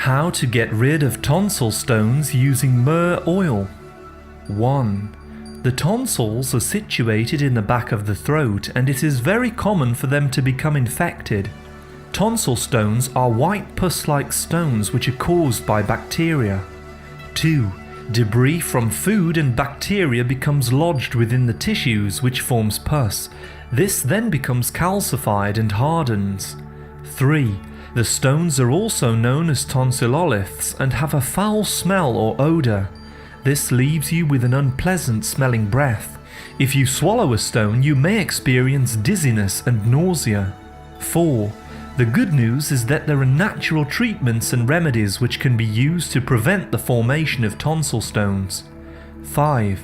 How to get rid of tonsil stones using myrrh oil. 1. The tonsils are situated in the back of the throat, and it is very common for them to become infected. Tonsil stones are white pus-like stones which are caused by bacteria. 2. Debris from food and bacteria becomes lodged within the tissues, which forms pus. This then becomes calcified and hardens. 3. The stones are also known as tonsilloliths and have a foul smell or odour. This leaves you with an unpleasant smelling breath. If you swallow a stone, you may experience dizziness and nausea. 4. The good news is that there are natural treatments and remedies which can be used to prevent the formation of tonsil stones. 5.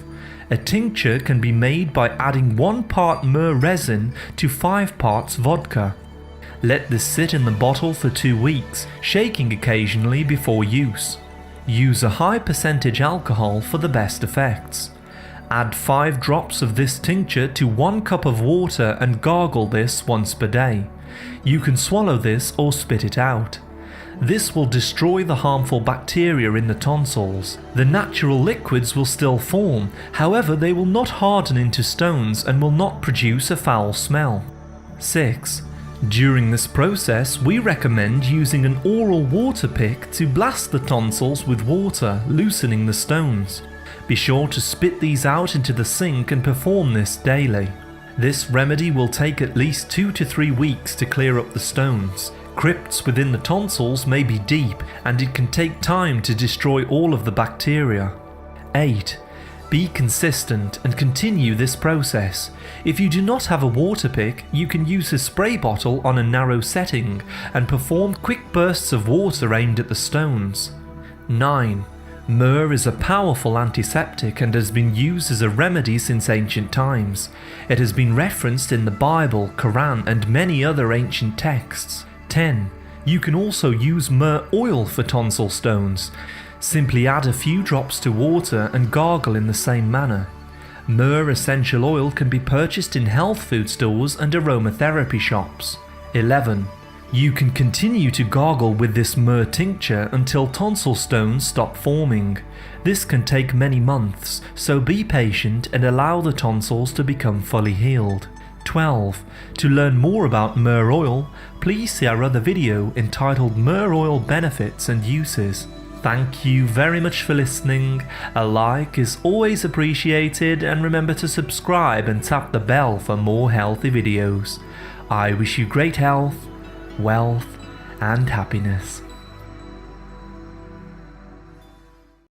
A tincture can be made by adding 1 part myrrh resin to 5 parts vodka. Let this sit in the bottle for 2 weeks, shaking occasionally before use. Use a high percentage alcohol for the best effects. Add 5 drops of this tincture to 1 cup of water and gargle this once per day. You can swallow this or spit it out. This will destroy the harmful bacteria in the tonsils. The natural liquids will still form, however they will not harden into stones and will not produce a foul smell. 6. During this process, we recommend using an oral waterpik to blast the tonsils with water, loosening the stones. Be sure to spit these out into the sink and perform this daily. This remedy will take at least 2 to 3 weeks to clear up the stones. Crypts within the tonsils may be deep, and it can take time to destroy all of the bacteria. 8. Be consistent and continue this process. If you do not have a waterpik, you can use a spray bottle on a narrow setting and perform quick bursts of water aimed at the stones. 9. Myrrh is a powerful antiseptic and has been used as a remedy since ancient times. It has been referenced in the Bible, Quran, and many other ancient texts. 10. You can also use myrrh oil for tonsil stones. Simply add a few drops to water and gargle in the same manner. Myrrh essential oil can be purchased in health food stores and aromatherapy shops. 11. You can continue to gargle with this myrrh tincture until tonsil stones stop forming. This can take many months, so be patient and allow the tonsils to become fully healed. 12. To learn more about myrrh oil, please see our other video entitled Myrrh Oil Benefits and Uses. Thank you very much for listening. A like is always appreciated, and remember to subscribe and tap the bell for more healthy videos. I wish you great health, wealth and happiness.